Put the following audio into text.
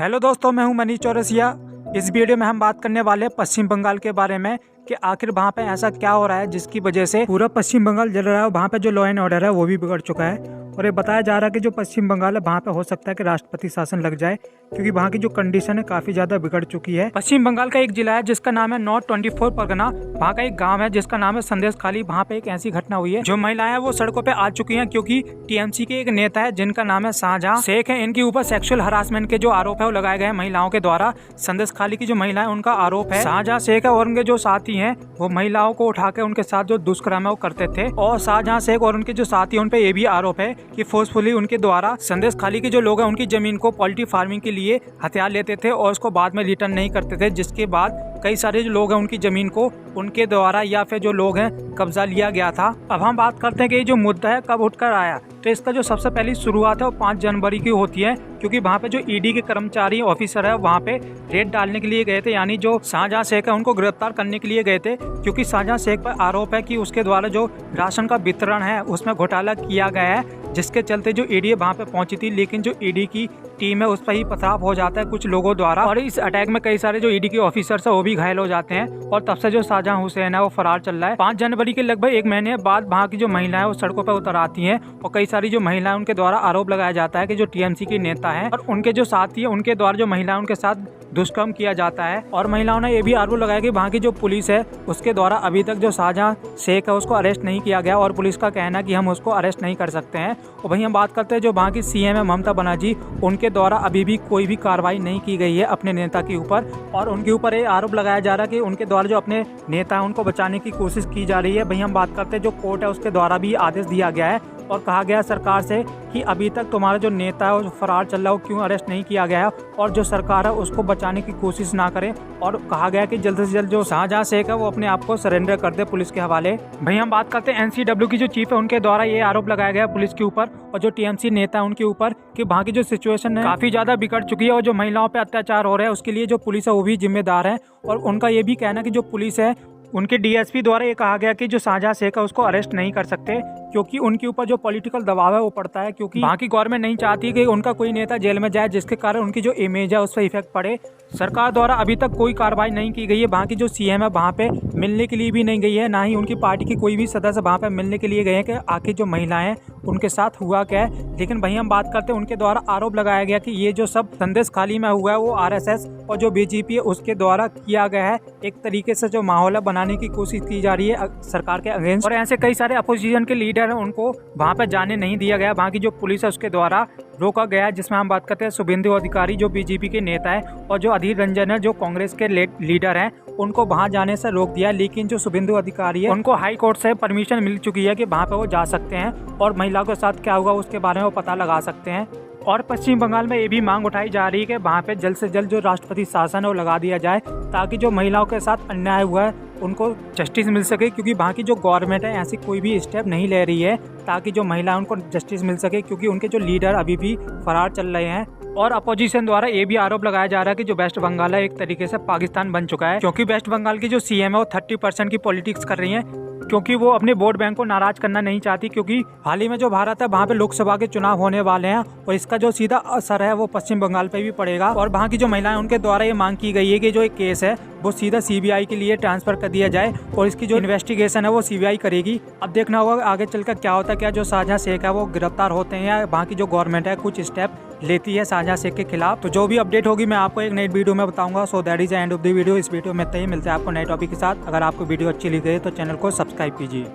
Hello दोस्तों, मैं हूं मनीष चौरसिया। इस वीडियो में हम बात करने वाले हैं पश्चिम बंगाल के बारे में कि आखिर वहां पे ऐसा क्या हो रहा है जिसकी वजह से पूरा पश्चिम बंगाल जल रहा है। वहां पे जो लॉ एंड ऑर्डर है वो भी बिगड़ चुका है और ये बताया जा रहा है कि जो पश्चिम बंगाल है वहां पे हो सकता है कि राष्ट्रपति शासन लग जाए, क्योंकि वहां की जो कंडीशन है काफी ज्यादा बिगड़ चुकी है। पश्चिम बंगाल का एक जिला है जिसका नाम है नॉर्थ 24 परगना। वहाँ का एक गांव है जिसका नाम है संदेश खाली। वहाँ पे एक ऐसी घटना हुई है, जो महिलाएं वो सड़कों पे आ चुकी हैं क्योंकि टीएमसी के एक नेता है जिनका नाम है शाहजहां शेख है। इनके ऊपर सेक्सुअल हरासमेंट के जो आरोप है वो लगाए गए हैं महिलाओं के द्वारा। संदेश खाली की जो महिला है उनका आरोप है शाहजहां शेख है और उनके जो साथी हैं वो महिलाओं को उठा के उनके साथ जो दुष्कर्म है वो करते थे। और शाहजहां शेख और उनके जो साथी उन पे ये भी आरोप है कि फोर्सफुली उनके द्वारा संदेश खाली के जो लोग हैं उनकी जमीन को पोल्ट्री फार्मिंग के लिए हथियार लेते थे और उसको बाद में रिटर्न नहीं करते थे, जिसके बाद कई सारे जो लोग हैं उनकी जमीन को उनके द्वारा या फिर जो लोग हैं कब्जा लिया गया था। अब हम बात करते हैं कि ये जो मुद्दा है कब उठकर आया। तो इसका जो सबसे पहली शुरुआत है वो 5 जनवरी की होती है, क्योंकि वहाँ पे जो ईडी के कर्मचारी ऑफिसर है वहाँ पे रेड डालने के लिए गए थे, यानी जो शाहजहां शेख है उनको गिरफ्तार करने के लिए गए थे, क्योंकि शाहजहां शेख पर आरोप है कि उसके द्वारा जो राशन का वितरण है उसमें घोटाला किया गया है, जिसके चलते जो ईडी वहाँ पे पहुंची थी। लेकिन जो ईडी की टीम है उस पर ही पथराव हो जाता है कुछ लोगों द्वारा और इस अटैक में कई सारे जो ईडी के ऑफिसर्स है वो भी घायल हो जाते हैं और तब से जो शाहजहां हुसैन है वो फरार चल रहा है। 5 जनवरी के लगभग 1 महीने बाद वहाँ की जो महिलाएं वो सड़कों पर उतर आती हैं और कई सारी जो महिलाएं उनके द्वारा आरोप लगाया जाता है कि जो टीएमसी के नेता है और उनके जो साथी है उनके द्वारा जो महिलाएं उनके साथ दुष्कर्म किया जाता है। और महिलाओं ने ये भी आरोप लगाया कि वहाँ की जो पुलिस है उसके द्वारा अभी तक जो शाहजहां शेख है उसको अरेस्ट नहीं किया गया और पुलिस का कहना है कि हम उसको अरेस्ट नहीं कर सकते हैं। और वहीं हम बात करते हैं जो वहाँ की सीएम है ममता बनर्जी, उनके द्वारा अभी भी कोई भी कार्रवाई नहीं की गई है अपने नेता के ऊपर और उनके ऊपर ये आरोप लगाया जा रहा है कि उनके द्वारा जो अपने नेता है उनको बचाने की कोशिश की जा रही है। वहीं हम बात करते हैं जो कोर्ट है उसके द्वारा भी आदेश दिया गया है और कहा गया सरकार से कि अभी तक तुम्हारा जो नेता है वो फरार चल रहा है क्यों अरेस्ट नहीं किया गया और जो सरकार है उसको बचाने की कोशिश ना करे। और कहा गया कि जल्द से जल्द जो शाहजहां शेख है वो अपने आप को सरेंडर कर दे पुलिस के हवाले। भाई हम बात करते हैं एनसीडब्ल्यू की जो चीफ है उनके द्वारा ये आरोप लगाया गया पुलिस के ऊपर और जो टीएमसी नेता है उनके ऊपर कि वहाँ की जो सिचुएशन है काफी ज्यादा बिगड़ चुकी है और जो महिलाओं पे अत्याचार हो रहा है उसके लिए जो पुलिस है वो भी जिम्मेदार है। और उनका ये भी कहना है कि जो पुलिस है उनके डीएसपी द्वारा ये कहा गया कि जो शाहजहां शेख है उसको अरेस्ट नहीं कर सकते क्योंकि उनके ऊपर जो पॉलिटिकल दबाव है वो पड़ता है, क्योंकि वहाँ की गवर्नमेंट नहीं चाहती कि उनका कोई नेता जेल में जाए जिसके कारण उनकी जो इमेज है उस पर इफेक्ट पड़े। सरकार द्वारा अभी तक कोई कार्रवाई नहीं की गई है। वहाँ की जो सीएम है वहाँ पे मिलने के लिए भी नहीं गई है, ना ही उनकी पार्टी की कोई भी सदस्य वहाँ पे मिलने के लिए गए हैं कि आखिर जो महिलाएं हैं उनके साथ हुआ क्या है। लेकिन वहीं हम बात करते हैं उनके द्वारा आरोप लगाया गया कि ये जो सब संदेश खाली में हुआ है वो आरएसएस और जो बीजेपी है उसके द्वारा किया गया है। एक तरीके से जो माहौल है बनाने की कोशिश की जा रही है सरकार के अगेंस्ट और ऐसे कई सारे अपोजिशन के लीडर हैं उनको वहाँ पे जाने नहीं दिया गया। वहाँ की जो पुलिस है उसके द्वारा रोका गया है, जिसमें हम बात करते हैं शुभेंदु अधिकारी जो बीजेपी के नेता है और जो अधीर रंजन है जो कांग्रेस के लीडर हैं उनको वहाँ जाने से रोक दिया। लेकिन जो शुभेंदु अधिकारी है उनको हाई कोर्ट से परमिशन मिल चुकी है कि वहाँ पे वो जा सकते हैं और महिलाओं के साथ क्या हुआ उसके बारे में वो पता लगा सकते हैं। और पश्चिम बंगाल में ये भी मांग उठाई जा रही है कि वहाँ पे जल्द से जल्द जो राष्ट्रपति शासन है वो लगा दिया जाए ताकि जो महिलाओं के साथ अन्याय हुआ है उनको जस्टिस मिल सके, क्योंकि वहाँ की जो गवर्नमेंट है ऐसी कोई भी स्टेप नहीं ले रही है ताकि जो महिला उनको जस्टिस मिल सके, क्योंकि उनके जो लीडर अभी भी फरार चल रहे हैं। और अपोजिशन द्वारा ये भी आरोप लगाया जा रहा है कि जो वेस्ट बंगाल है एक तरीके से पाकिस्तान बन चुका है, क्योंकि वेस्ट बंगाल की जो सीएम है वो 30% की पॉलिटिक्स कर रही है, क्योंकि वो अपने वोट बैंक को नाराज करना नहीं चाहती। क्योंकि हाल ही में जो भारत है वहाँ पे लोकसभा के चुनाव होने वाले हैं और इसका जो सीधा असर है वो पश्चिम बंगाल पे भी पड़ेगा। और वहाँ की जो महिलाएं उनके द्वारा ये मांग की गई है कि जो एक केस है वो सीधा सीबीआई के लिए ट्रांसफर कर दिया जाए और इसकी जो इन्वेस्टिगेशन है वो सीबीआई करेगी। अब देखना होगा आगे चलकर क्या होता है, क्या जो शाहजहां शेख है वो गिरफ्तार होते हैं या वहाँ की जो गवर्नमेंट है कुछ स्टेप लेती है शाहजहां शेख के खिलाफ। तो जो भी अपडेट होगी मैं आपको एक नई वीडियो में बताऊंगा। So that is end of the video. इस वीडियो में इतना ही, मिलते हैं आपको नए टॉपिक के साथ। अगर आपको वीडियो अच्छी लगी है तो चैनल को सब्सक्राइब कीजिए।